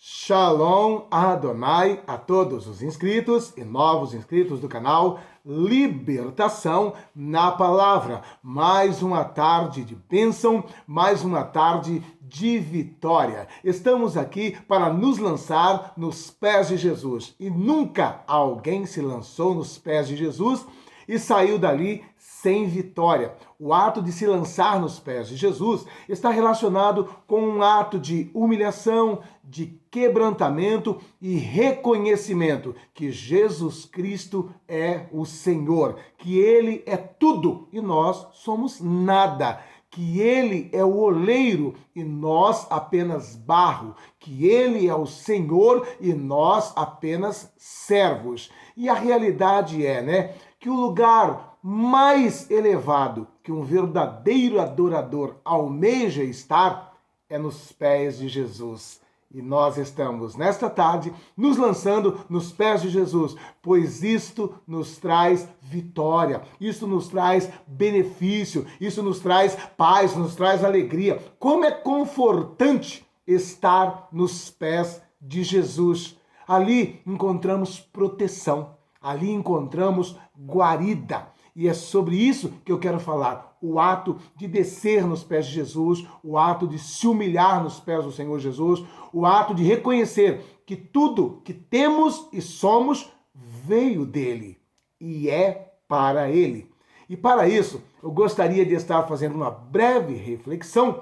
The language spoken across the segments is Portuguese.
Shalom Adonai a todos os inscritos e novos inscritos do canal Libertação na Palavra. Mais uma tarde de bênção, mais uma tarde de vitória. Estamos aqui para nos lançar nos pés de Jesus. E nunca alguém se lançou nos pés de Jesus e saiu dali sem vitória. O ato de se lançar nos pés de Jesus está relacionado com um ato de humilhação, de quebrantamento e reconhecimento que Jesus Cristo é o Senhor, que Ele é tudo e nós somos nada, que Ele é o oleiro e nós apenas barro, que Ele é o Senhor e nós apenas servos. E a realidade é, que o lugar mais elevado que um verdadeiro adorador almeja estar é nos pés de Jesus. E nós estamos, nesta tarde, nos lançando nos pés de Jesus, pois isto nos traz vitória, isto nos traz benefício, isso nos traz paz, nos traz alegria. Como é confortante estar nos pés de Jesus. Ali encontramos proteção, ali encontramos guarida. E é sobre isso que eu quero falar. O ato de descer nos pés de Jesus, o ato de se humilhar nos pés do Senhor Jesus, o ato de reconhecer que tudo que temos e somos veio dele e é para ele. E para isso, eu gostaria de estar fazendo uma breve reflexão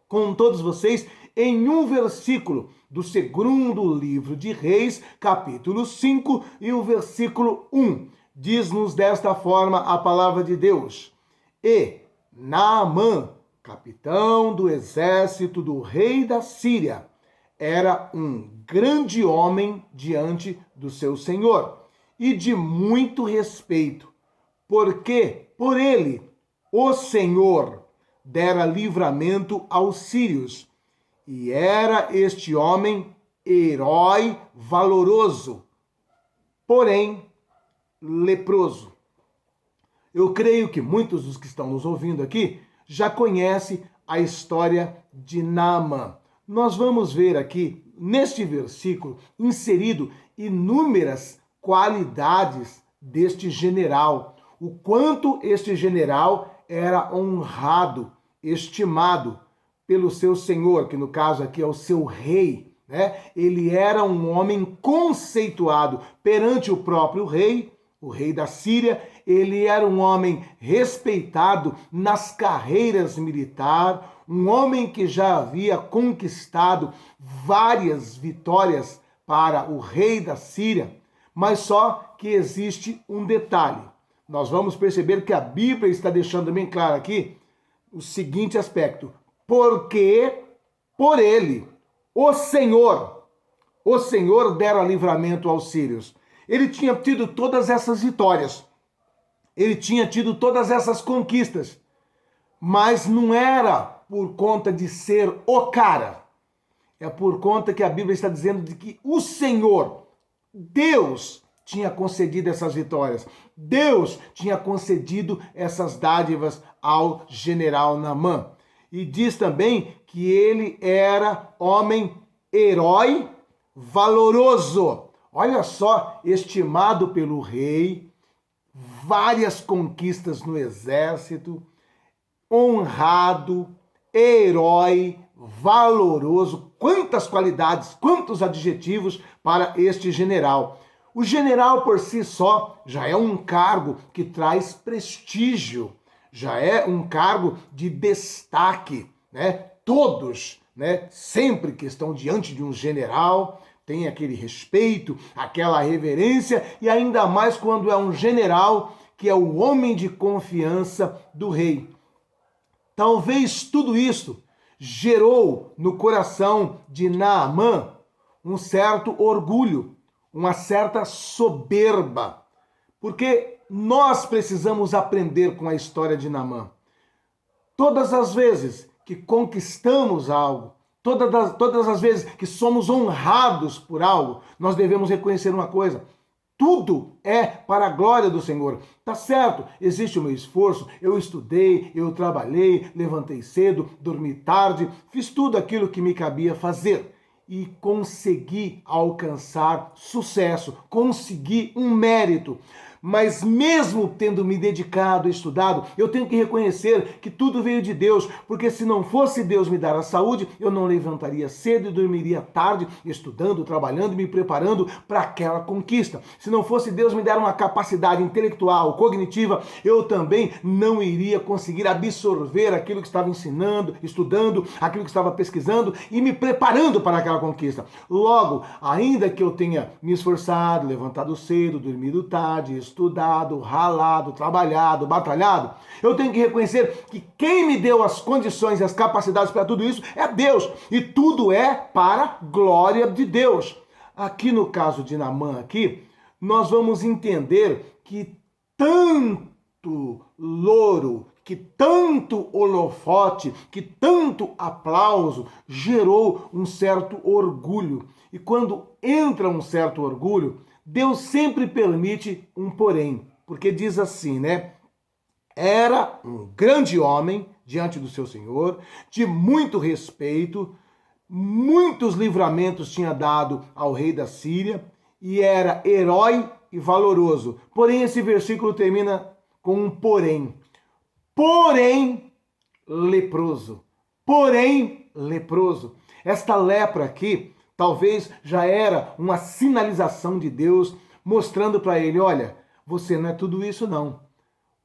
com todos vocês em um versículo do segundo livro de Reis, capítulo 5, e o versículo 1. Diz-nos desta forma a palavra de Deus: E Naamã, capitão do exército do rei da Síria, era um grande homem diante do seu senhor e de muito respeito, porque por ele o Senhor dera livramento aos sírios, e era este homem herói valoroso, porém leproso. Eu creio que muitos dos que estão nos ouvindo aqui já conhecem a história de Naamã. Nós vamos ver aqui, neste versículo, inserido inúmeras qualidades deste general. O quanto este general era honrado, estimado pelo seu senhor, que no caso aqui é o seu rei, Ele era um homem conceituado perante o próprio rei, o rei da Síria. Ele era um homem respeitado nas carreiras militares, um homem que já havia conquistado várias vitórias para o rei da Síria, mas só que existe um detalhe. Nós vamos perceber que a Bíblia está deixando bem claro aqui o seguinte aspecto: porque por ele, o Senhor dera livramento aos sírios. Ele tinha tido todas essas vitórias, ele tinha tido todas essas conquistas, mas não era por conta de ser o cara, é por conta que a Bíblia está dizendo de que o Senhor, Deus, tinha concedido essas vitórias. Deus tinha concedido essas dádivas ao general Naamã. E diz também que ele era homem herói valoroso. Olha só, estimado pelo rei, várias conquistas no exército, honrado, herói, valoroso. Quantas qualidades, quantos adjetivos para este general. O general por si só já é um cargo que traz prestígio, já é um cargo de destaque, Todos, sempre que estão diante de um general, tem aquele respeito, aquela reverência, e ainda mais quando é um general que é o homem de confiança do rei. Talvez tudo isso gerou no coração de Naamã um certo orgulho, uma certa soberba, porque nós precisamos aprender com a história de Naamã. Todas as vezes que conquistamos algo, todas as vezes que somos honrados por algo, nós devemos reconhecer uma coisa: tudo é para a glória do Senhor. Tá certo, existe o meu esforço, eu estudei, eu trabalhei, levantei cedo, dormi tarde, fiz tudo aquilo que me cabia fazer. e consegui alcançar sucesso, consegui um mérito. Mas mesmo tendo me dedicado, estudado, eu tenho que reconhecer que tudo veio de Deus, porque se não fosse Deus me dar a saúde, eu não levantaria cedo e dormiria tarde, estudando, trabalhando, me preparando para aquela conquista. Se não fosse Deus me dar uma capacidade intelectual, cognitiva, eu também não iria conseguir absorver aquilo que estava ensinando, estudando, aquilo que estava pesquisando e me preparando para aquela conquista. Logo, ainda que eu tenha me esforçado, levantado cedo, dormido tarde, estudado, ralado, trabalhado, batalhado, eu tenho que reconhecer que quem me deu as condições e as capacidades para tudo isso é Deus. E tudo é para a glória de Deus. Aqui no caso de Naamã, nós vamos entender que tanto louro, que tanto holofote, que tanto aplauso gerou um certo orgulho. E quando entra um certo orgulho, Deus sempre permite um porém, porque diz assim, né? Era um grande homem diante do seu Senhor, de muito respeito, muitos livramentos tinha dado ao rei da Síria e era herói e valoroso. Porém, esse versículo termina com um porém. Porém, leproso. Porém, leproso. Esta lepra aqui talvez já era uma sinalização de Deus mostrando para ele, olha, você não é tudo isso não.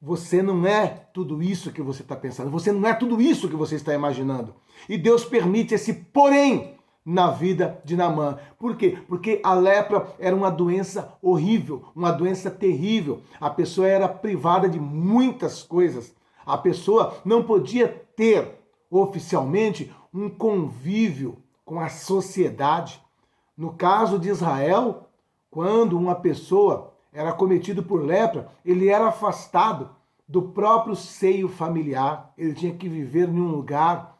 Você não é tudo isso que você está pensando. Você não é tudo isso que você está imaginando. E Deus permite esse porém na vida de Naamã. Por quê? Porque a lepra era uma doença horrível, uma doença terrível. A pessoa era privada de muitas coisas. A pessoa não podia ter oficialmente um convívio com a sociedade. No caso de Israel, quando uma pessoa era cometido por lepra, ele era afastado do próprio seio familiar. Ele tinha que viver em um lugar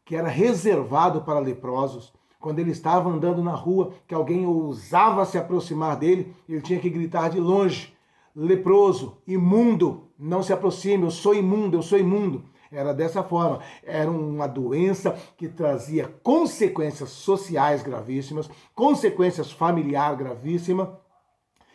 que era reservado para leprosos. Quando ele estava andando na rua, que alguém ousava se aproximar dele, ele tinha que gritar de longe, leproso, imundo, não se aproxime, eu sou imundo, eu sou imundo. Era dessa forma. Era uma doença que trazia consequências sociais gravíssimas, consequências familiares gravíssimas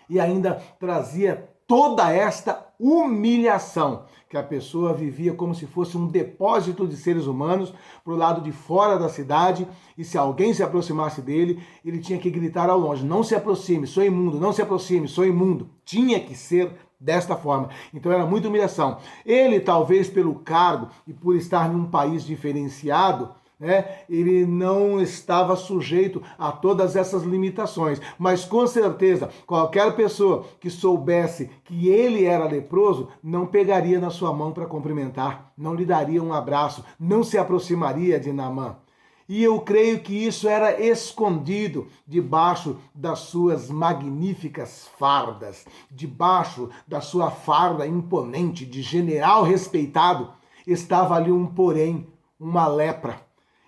e ainda trazia toda esta humilhação que a pessoa vivia como se fosse um depósito de seres humanos para o lado de fora da cidade, e se alguém se aproximasse dele, ele tinha que gritar ao longe, não se aproxime, sou imundo, não se aproxime, sou imundo. Tinha que ser desta forma. Então era muita humilhação. Ele, talvez pelo cargo e por estar em um país diferenciado, ele não estava sujeito a todas essas limitações. Mas com certeza, qualquer pessoa que soubesse que ele era leproso, não pegaria na sua mão para cumprimentar, não lhe daria um abraço, não se aproximaria de Naamã. E eu creio que isso era escondido debaixo das suas magníficas fardas, debaixo da sua farda imponente de general respeitado, estava ali um porém, uma lepra.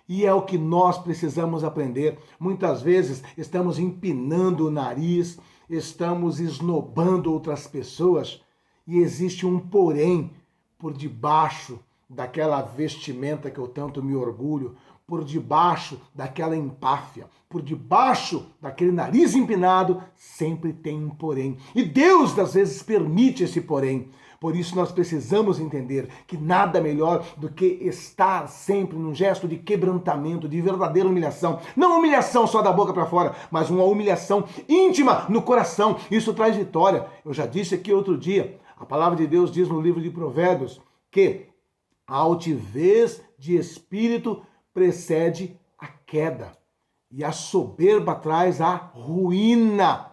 E é o que nós precisamos aprender. Muitas vezes estamos empinando o nariz, estamos esnobando outras pessoas e existe um porém por debaixo daquela vestimenta que eu tanto me orgulho, por debaixo daquela empáfia, por debaixo daquele nariz empinado, sempre tem um porém. E Deus, às vezes, permite esse porém. Por isso nós precisamos entender que nada melhor do que estar sempre num gesto de quebrantamento, de verdadeira humilhação. Não humilhação só da boca para fora, mas uma humilhação íntima no coração. Isso traz vitória. Eu já disse aqui outro dia, a palavra de Deus diz no livro de Provérbios que a altivez de espírito precede a queda e a soberba traz a ruína.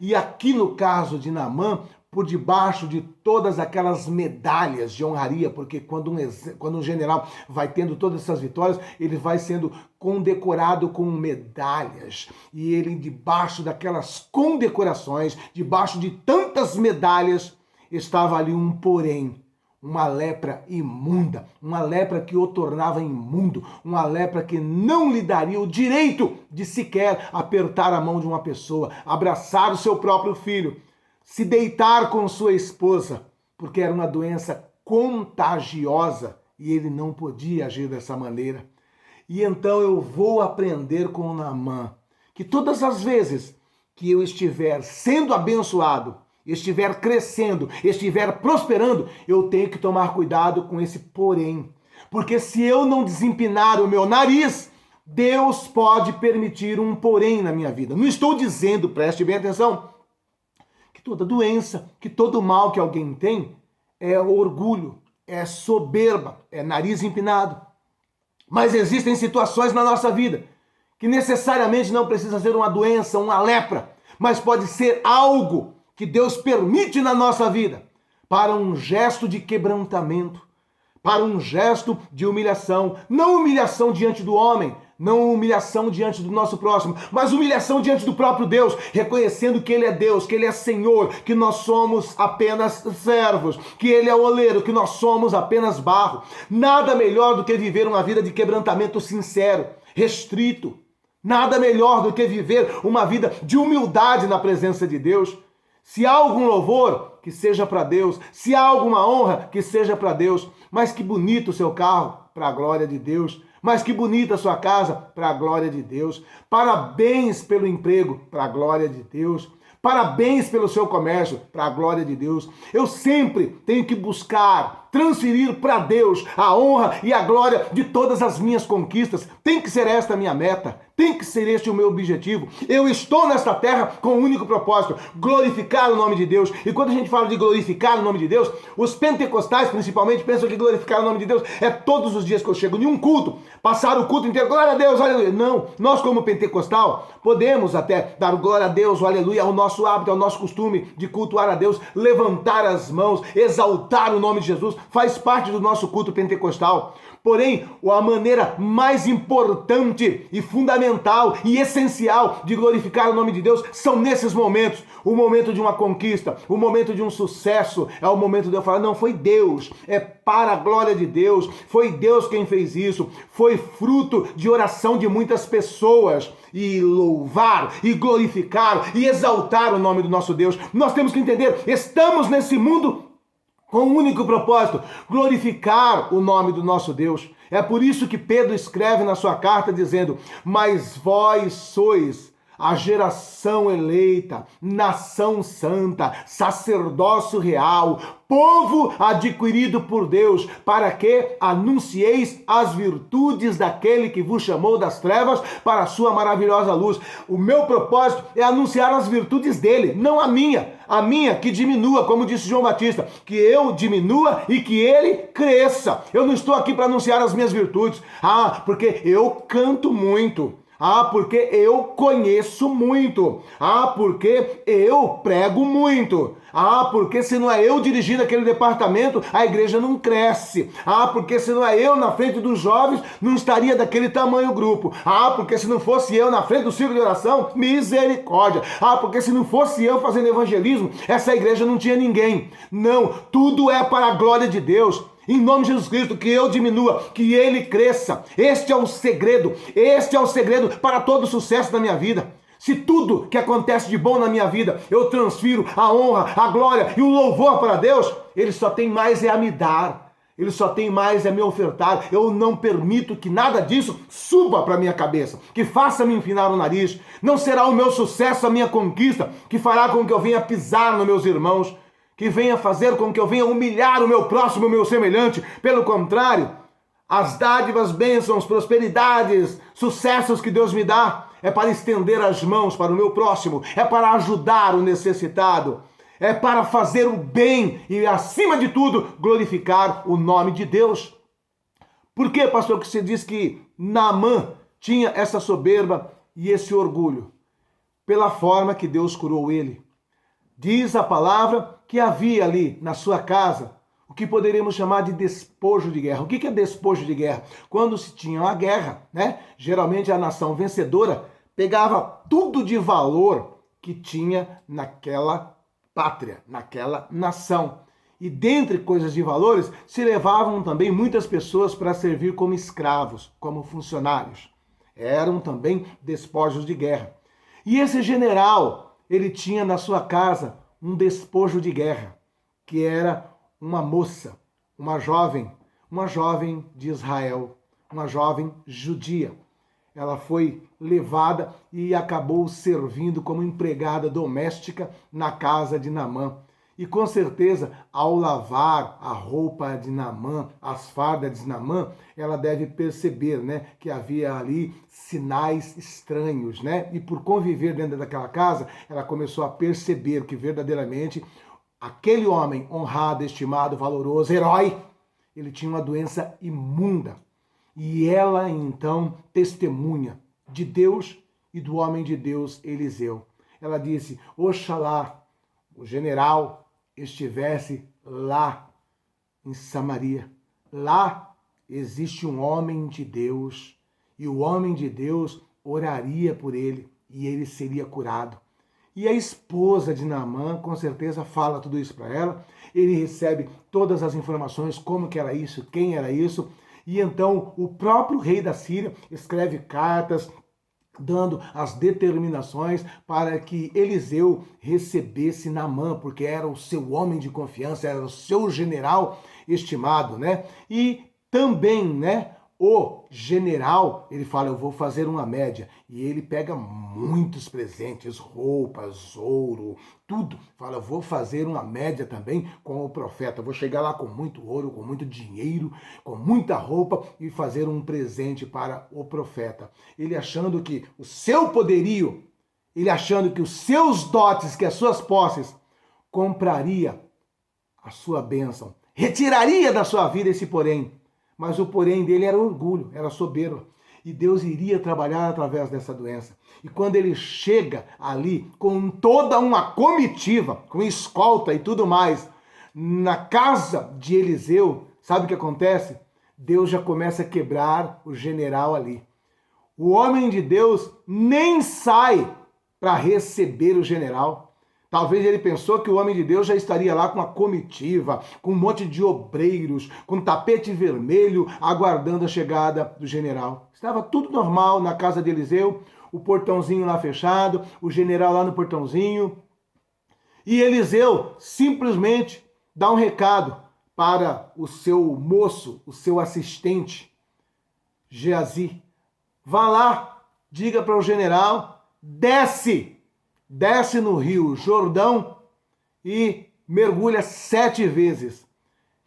E aqui no caso de Naamã, por debaixo de todas aquelas medalhas de honraria, porque quando um general vai tendo todas essas vitórias, ele vai sendo condecorado com medalhas. E ele, debaixo daquelas condecorações, debaixo de tantas medalhas, estava ali um porém. Uma lepra imunda, uma lepra que o tornava imundo, uma lepra que não lhe daria o direito de sequer apertar a mão de uma pessoa, abraçar o seu próprio filho, se deitar com sua esposa, porque era uma doença contagiosa e ele não podia agir dessa maneira. E então eu vou aprender com Naamã que todas as vezes que eu estiver sendo abençoado, estiver crescendo, estiver prosperando, eu tenho que tomar cuidado com esse porém. Porque se eu não desempinar o meu nariz, Deus pode permitir um porém na minha vida. Não estou dizendo, preste bem atenção, que toda doença, que todo mal que alguém tem é orgulho, é soberba, é nariz empinado. Mas existem situações na nossa vida que necessariamente não precisa ser uma doença, uma lepra, mas pode ser algo que Deus permite na nossa vida para um gesto de quebrantamento, para um gesto de humilhação. Não humilhação diante do homem, não humilhação diante do nosso próximo, mas humilhação diante do próprio Deus, reconhecendo que Ele é Deus, que Ele é Senhor, que nós somos apenas servos, que Ele é o oleiro, que nós somos apenas barro. Nada melhor do que viver uma vida de quebrantamento sincero, restrito. Nada melhor do que viver uma vida de humildade na presença de Deus. Se há algum louvor, que seja para Deus. Se há alguma honra, que seja para Deus. Mas que bonito o seu carro, para a glória de Deus. Mas que bonita a sua casa, para a glória de Deus. Parabéns pelo emprego, para a glória de Deus. Parabéns pelo seu comércio, para a glória de Deus. Eu sempre tenho que buscar transferir para Deus a honra e a glória de todas as minhas conquistas. Tem que ser esta a minha meta. Tem que ser este o meu objetivo. Eu estou nesta terra com um único propósito: glorificar o nome de Deus. E quando a gente fala de glorificar o nome de Deus, os pentecostais principalmente pensam que glorificar o nome de Deus é todos os dias que eu chego em um culto, passar o culto inteiro, glória a Deus, aleluia. Não, nós como pentecostal podemos até dar glória a Deus, o aleluia, ao nosso hábito, ao nosso costume de cultuar a Deus, levantar as mãos, exaltar o nome de Jesus, faz parte do nosso culto pentecostal. Porém, a maneira mais importante e fundamental e essencial de glorificar o nome de Deus são nesses momentos. O momento de uma conquista, o momento de um sucesso, é o momento de eu falar, não, foi Deus, é para a glória de Deus, foi Deus quem fez isso, foi fruto de oração de muitas pessoas. E louvar, e glorificar, e exaltar o nome do nosso Deus. Nós temos que entender, estamos nesse mundo com um único propósito: glorificar o nome do nosso Deus. É por isso que Pedro escreve na sua carta dizendo: mas vós sois a geração eleita, nação santa, sacerdócio real, povo adquirido por Deus, para que anuncieis as virtudes daquele que vos chamou das trevas para a sua maravilhosa luz. O meu propósito é anunciar as virtudes dele, não a minha. A minha que diminua, como disse João Batista, que eu diminua e que ele cresça. Eu não estou aqui para anunciar as minhas virtudes. Porque eu canto muito. Porque eu conheço muito. Porque eu prego muito. Porque se não é eu dirigindo aquele departamento, a igreja não cresce. Porque se não é eu na frente dos jovens, não estaria daquele tamanho o grupo. Porque se não fosse eu na frente do círculo de oração, misericórdia. Porque se não fosse eu fazendo evangelismo, essa igreja não tinha ninguém. Não, tudo é para a glória de Deus. Em nome de Jesus Cristo, que eu diminua, que ele cresça. Este é o segredo para todo o sucesso da minha vida. Se tudo que acontece de bom na minha vida, eu transfiro a honra, a glória e o louvor para Deus, ele só tem mais a me dar. Ele só tem mais a me ofertar. Eu não permito que nada disso suba para minha cabeça, que faça me empinar o nariz. Não será o meu sucesso, a minha conquista, que fará com que eu venha pisar nos meus irmãos, que venha fazer com que eu venha humilhar o meu próximo, o meu semelhante. Pelo contrário, as dádivas, bênçãos, prosperidades, sucessos que Deus me dá é para estender as mãos para o meu próximo, é para ajudar o necessitado, é para fazer o bem e, acima de tudo, glorificar o nome de Deus. Por que, pastor, que você diz que Naamã tinha essa soberba e esse orgulho? Pela forma que Deus curou ele. Diz a palavra que havia ali na sua casa o que poderíamos chamar de despojo de guerra. O que é despojo de guerra? Quando se tinha uma guerra, né? Geralmente a nação vencedora pegava tudo de valor que tinha naquela pátria, naquela nação. E dentre coisas de valores, se levavam também muitas pessoas para servir como escravos, como funcionários. Eram também despojos de guerra. E esse general, ele tinha na sua casa um despojo de guerra, que era uma moça, uma jovem de Israel, uma jovem judia. Ela foi levada e acabou servindo como empregada doméstica na casa de Naamã. E com certeza, ao lavar a roupa de Naamã, as fardas de Naamã, ela deve perceber, né, que havia ali sinais estranhos, né? E por conviver dentro daquela casa, ela começou a perceber que verdadeiramente aquele homem honrado, estimado, valoroso, herói, ele tinha uma doença imunda. E ela então testemunha de Deus e do homem de Deus Eliseu. Ela disse: oxalá o general estivesse lá em Samaria. Lá existe um homem de Deus e o homem de Deus oraria por ele e ele seria curado. E a esposa de Naamã, com certeza, fala tudo isso para ela. Ele recebe todas as informações, como que era isso, quem era isso. E então o próprio rei da Síria escreve cartas dando as determinações para que Eliseu recebesse Naamã, porque era o seu homem de confiança, era o seu general estimado, né? E também, né, o general, ele fala: eu vou fazer uma média. E ele pega muitos presentes, roupas, ouro, tudo. Fala: eu vou fazer uma média também com o profeta. Eu vou chegar lá com muito ouro, com muito dinheiro, com muita roupa e fazer um presente para o profeta. Ele achando que o seu poderio, ele achando que os seus dotes, que as suas posses, compraria a sua bênção. Retiraria da sua vida esse porém. Mas o porém dele era orgulho, era soberba. E Deus iria trabalhar através dessa doença. E quando ele chega ali com toda uma comitiva, com escolta e tudo mais, na casa de Eliseu, sabe o que acontece? Deus já começa a quebrar o general ali. O homem de Deus nem sai para receber o general. Talvez ele pensou que o homem de Deus já estaria lá com uma comitiva, com um monte de obreiros, com tapete vermelho, aguardando a chegada do general. Estava tudo normal na casa de Eliseu, o portãozinho lá fechado, o general lá no portãozinho. E Eliseu simplesmente dá um recado para o seu moço, o seu assistente, Geazi. Vá lá, diga para o general, desce no rio Jordão e mergulha 7 vezes.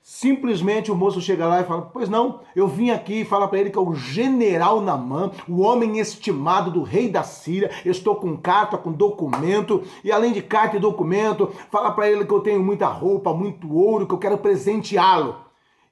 Simplesmente o moço chega lá e fala: pois não, eu vim aqui e fala para ele que é o general Naamã, o homem estimado do rei da Síria. Eu estou com carta, com documento, e além de carta e documento, fala para ele que eu tenho muita roupa, muito ouro, que eu quero presenteá-lo.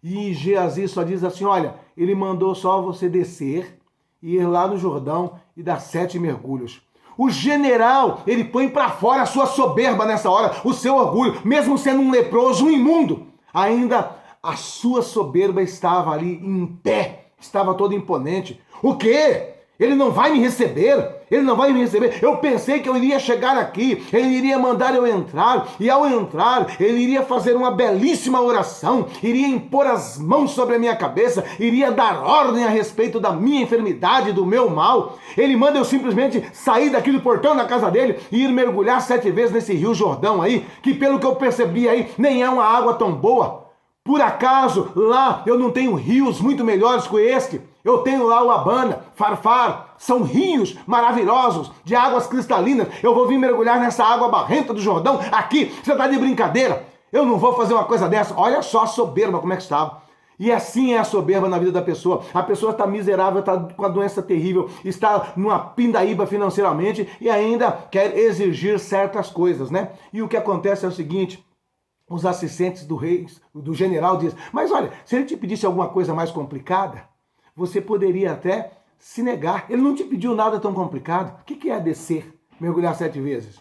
E Geazi só diz assim: olha, ele mandou só você descer e ir lá no Jordão e dar 7 mergulhos. O general, ele põe para fora a sua soberba nessa hora, o seu orgulho, mesmo sendo um leproso, um imundo. Ainda a sua soberba estava ali em pé, estava todo imponente. O quê? Ele não vai me receber? Ele não vai me receber? Eu pensei que eu iria chegar aqui, ele iria mandar eu entrar, e ao entrar, ele iria fazer uma belíssima oração, iria impor as mãos sobre a minha cabeça, iria dar ordem a respeito da minha enfermidade, do meu mal. Ele manda eu simplesmente sair daqui do portão da casa dele e ir mergulhar 7 vezes nesse rio Jordão aí, que pelo que eu percebi aí, nem é uma água tão boa. Por acaso, lá eu não tenho rios muito melhores que este? Eu tenho lá o Abana, Farfar, são rios maravilhosos, de águas cristalinas. Eu vou vir mergulhar nessa água barrenta do Jordão aqui? Você está de brincadeira? Eu não vou fazer uma coisa dessa. Olha só a soberba como é que estava. E assim é a soberba na vida da pessoa. A pessoa está miserável, está com a doença terrível, está numa pindaíba financeiramente e ainda quer exigir certas coisas, né? E o que acontece é o seguinte: os assistentes do rei, do general, dizem: mas olha, se ele te pedisse alguma coisa mais complicada, você poderia até se negar. Ele não te pediu nada tão complicado. O que é descer, mergulhar 7 vezes?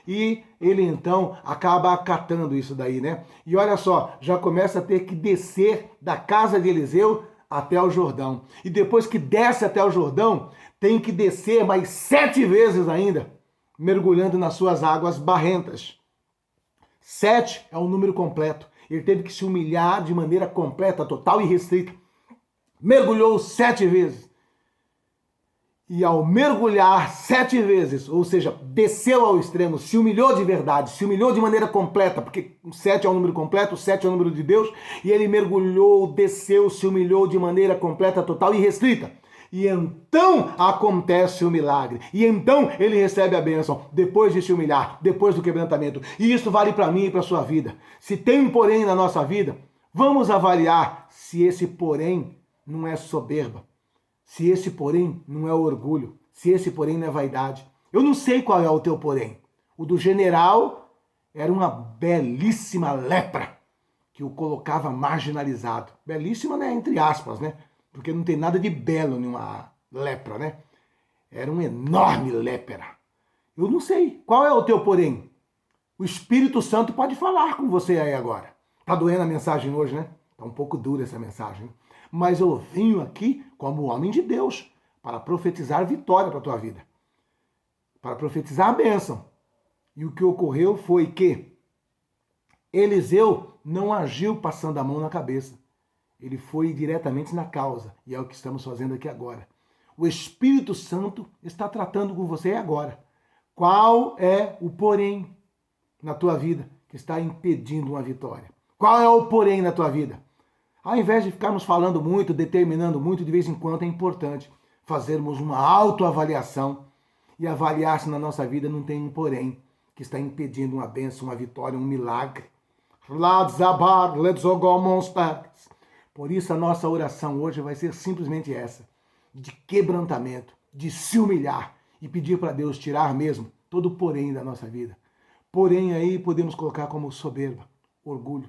E ele então acaba acatando isso daí, né? E olha só, já começa a ter que descer da casa de Eliseu até o Jordão. E depois que desce até o Jordão, tem que descer mais 7 vezes ainda, mergulhando nas suas águas barrentas. 7 é um número completo. Ele teve que se humilhar de maneira completa, total e restrita. Mergulhou 7 vezes. E ao mergulhar 7 vezes, ou seja, desceu ao extremo, se humilhou de verdade, se humilhou de maneira completa, porque 7 é um número completo, 7 é o número de Deus, e ele mergulhou, desceu, se humilhou de maneira completa, total e restrita. E então acontece o milagre. E então ele recebe a bênção, depois de se humilhar, depois do quebrantamento. E isso vale para mim e para a sua vida. Se tem um porém na nossa vida, vamos avaliar se esse porém não é soberba. Se esse porém não é orgulho, se esse porém não é vaidade. Eu não sei qual é o teu porém. O do general era uma belíssima lepra que o colocava marginalizado. Belíssima, né? Entre aspas, né? Porque não tem nada de belo em uma lepra, né? Era um enorme lepra. Eu não sei. Qual é o teu porém? O Espírito Santo pode falar com você aí agora. Tá doendo a mensagem hoje, né? Tá um pouco dura essa mensagem, né? Mas eu venho aqui como homem de Deus para profetizar vitória para a tua vida. Para profetizar a bênção. E o que ocorreu foi que Eliseu não agiu passando a mão na cabeça. Ele foi diretamente na causa. E é o que estamos fazendo aqui agora. O Espírito Santo está tratando com você agora. Qual é o porém na tua vida que está impedindo uma vitória? Qual é o porém na tua vida? Ao invés de ficarmos falando muito, determinando muito, de vez em quando é importante fazermos uma autoavaliação e avaliar se na nossa vida não tem um porém que está impedindo uma bênção, uma vitória, um milagre. Por isso a nossa oração hoje vai ser simplesmente essa, de quebrantamento, de se humilhar e pedir para Deus tirar mesmo todo o porém da nossa vida. Porém aí podemos colocar como soberba, orgulho,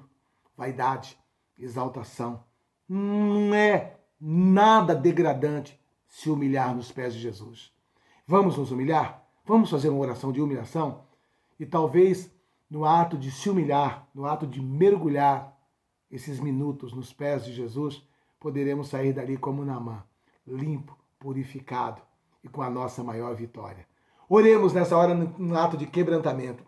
vaidade, exaltação. Não é nada degradante se humilhar nos pés de Jesus. Vamos nos humilhar? Vamos fazer uma oração de humilhação? E talvez no ato de se humilhar, no ato de mergulhar esses minutos nos pés de Jesus, poderemos sair dali como Naamã, limpo, purificado e com a nossa maior vitória. Oremos nessa hora no ato de quebrantamento.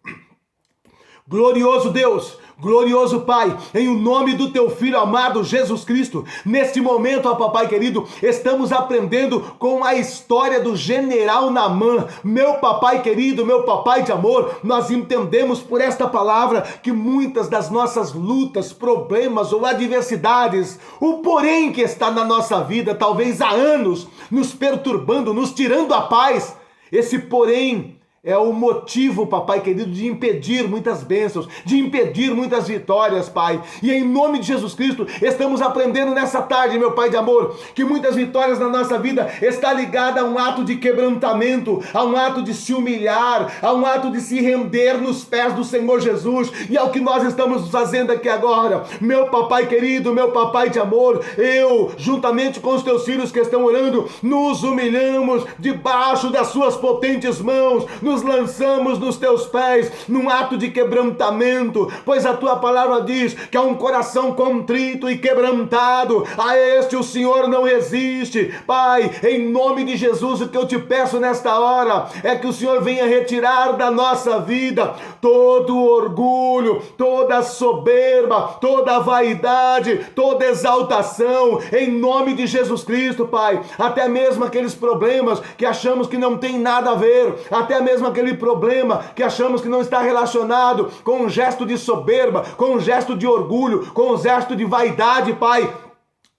Glorioso Deus, glorioso Pai, em o nome do teu Filho amado Jesus Cristo, neste momento, ó Papai querido, estamos aprendendo com a história do general Naamã. Meu Papai querido, meu Papai de amor, nós entendemos por esta palavra que muitas das nossas lutas, problemas ou adversidades, o porém que está na nossa vida, talvez há anos, nos perturbando, nos tirando a paz, esse porém é o motivo, Papai querido, de impedir muitas bênçãos, de impedir muitas vitórias, Pai. E em nome de Jesus Cristo, estamos aprendendo nessa tarde, meu Pai de amor, que muitas vitórias na nossa vida está ligada a um ato de quebrantamento, a um ato de se humilhar, a um ato de se render nos pés do Senhor Jesus. E é o que nós estamos fazendo aqui agora. Meu Papai querido, meu Papai de amor, eu, juntamente com os teus filhos que estão orando, nos humilhamos debaixo das suas potentes mãos, nos lançamos nos teus pés num ato de quebrantamento, pois a tua palavra diz que há um coração contrito e quebrantado, a este o Senhor não resiste. Pai, em nome de Jesus, o que eu te peço nesta hora é que o Senhor venha retirar da nossa vida todo o orgulho, toda a soberba, toda a vaidade, toda a exaltação, em nome de Jesus Cristo, Pai. Até mesmo aqueles problemas que achamos que não tem nada a ver, até mesmo aquele problema que achamos que não está relacionado com um gesto de soberba, com um gesto de orgulho, com um gesto de vaidade, Pai.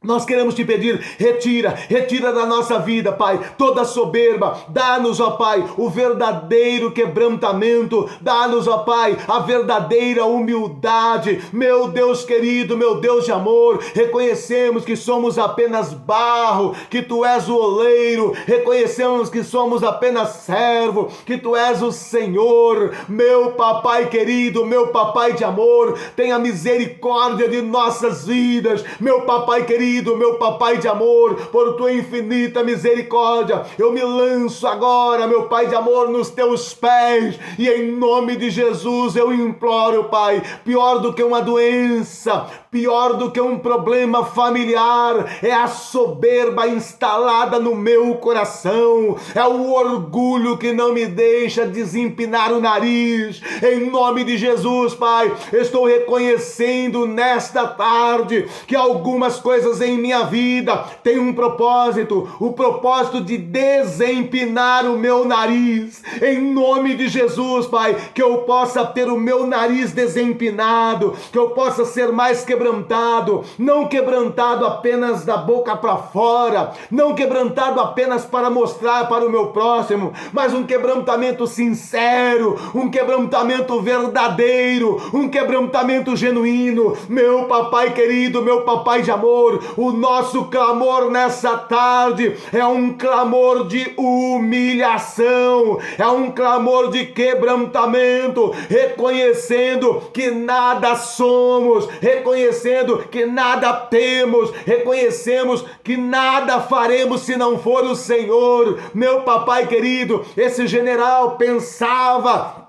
Nós queremos te pedir, retira da nossa vida, Pai, toda soberba, dá-nos, ó Pai, o verdadeiro quebrantamento, dá-nos, ó Pai, a verdadeira humildade. Meu Deus querido, meu Deus de amor, reconhecemos que somos apenas barro, que Tu és o oleiro, reconhecemos que somos apenas servo, que Tu és o Senhor. Meu Papai querido, meu Papai de amor, tenha misericórdia de nossas vidas, meu Papai querido, meu Papai de amor, por Tua infinita misericórdia, eu me lanço agora, meu Pai de amor, nos Teus pés, e em nome de Jesus eu imploro, Pai, pior do que uma doença, pior do que um problema familiar, é a soberba instalada no meu coração, é o orgulho que não me deixa desempinar o nariz. Em nome de Jesus, Pai, estou reconhecendo nesta tarde que algumas coisas em minha vida tem um propósito, o propósito de desempinar o meu nariz. Em nome de Jesus, Pai, que eu possa ter o meu nariz desempinado, que eu possa ser mais quebrantado, não quebrantado apenas da boca para fora, não quebrantado apenas para mostrar para o meu próximo, mas um quebrantamento sincero, um quebrantamento verdadeiro, um quebrantamento genuíno. Meu papai querido, meu papai de amor, o nosso clamor nessa tarde é um clamor de humilhação, é um clamor de quebrantamento, reconhecendo que nada somos, reconhecendo que nada temos, reconhecemos que nada faremos se não for o Senhor. Meu papai querido, esse general pensava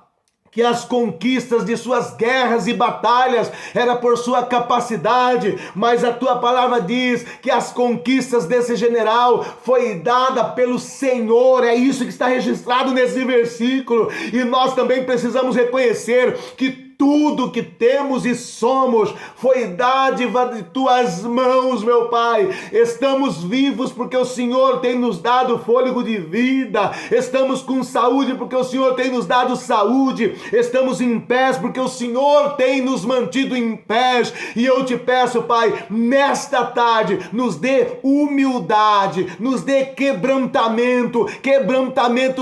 que as conquistas de suas guerras e batalhas era por sua capacidade, mas a tua palavra diz que as conquistas desse general foi dada pelo Senhor. É isso que está registrado nesse versículo, e nós também precisamos reconhecer que tudo que temos e somos foi dádiva de tuas mãos, meu Pai. Estamos vivos porque o Senhor tem nos dado fôlego de vida, estamos com saúde porque o Senhor tem nos dado saúde, estamos em pés porque o Senhor tem nos mantido em pés. E eu te peço, Pai, nesta tarde, nos dê humildade, nos dê quebrantamento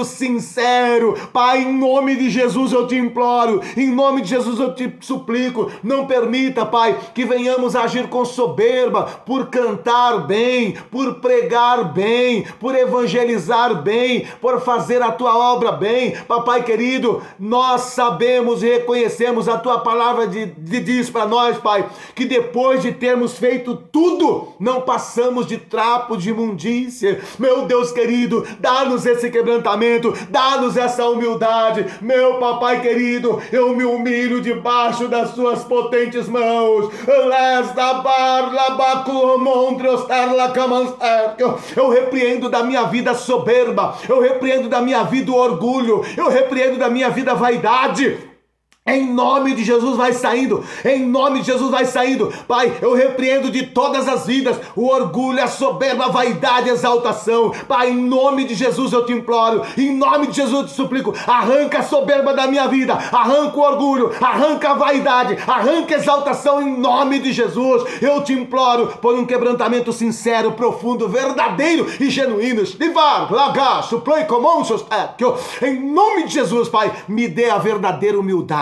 sincero, Pai. Em nome de Jesus eu te imploro, em nome de Jesus eu te suplico, não permita, Pai, que venhamos agir com soberba, por cantar bem, por pregar bem, por evangelizar bem, por fazer a tua obra bem. Papai querido, nós sabemos e reconhecemos, a tua palavra diz para nós, Pai, que depois de termos feito tudo, não passamos de trapo de imundícia. Meu Deus querido, dá-nos esse quebrantamento, dá-nos essa humildade. Meu papai querido, eu me humilho debaixo das suas potentes mãos. Eu repreendo da minha vida soberba, eu repreendo da minha vida o orgulho, eu repreendo da minha vida a vaidade. Em nome de Jesus vai saindo, em nome de Jesus vai saindo. Pai, eu repreendo de todas as vidas o orgulho, a soberba, a vaidade, a exaltação. Pai, em nome de Jesus eu te imploro, em nome de Jesus eu te suplico, arranca a soberba da minha vida, arranca o orgulho, arranca a vaidade, arranca a exaltação, em nome de Jesus. Eu te imploro por um quebrantamento sincero, profundo, verdadeiro e genuíno. Em nome de Jesus, Pai, me dê a verdadeira humildade.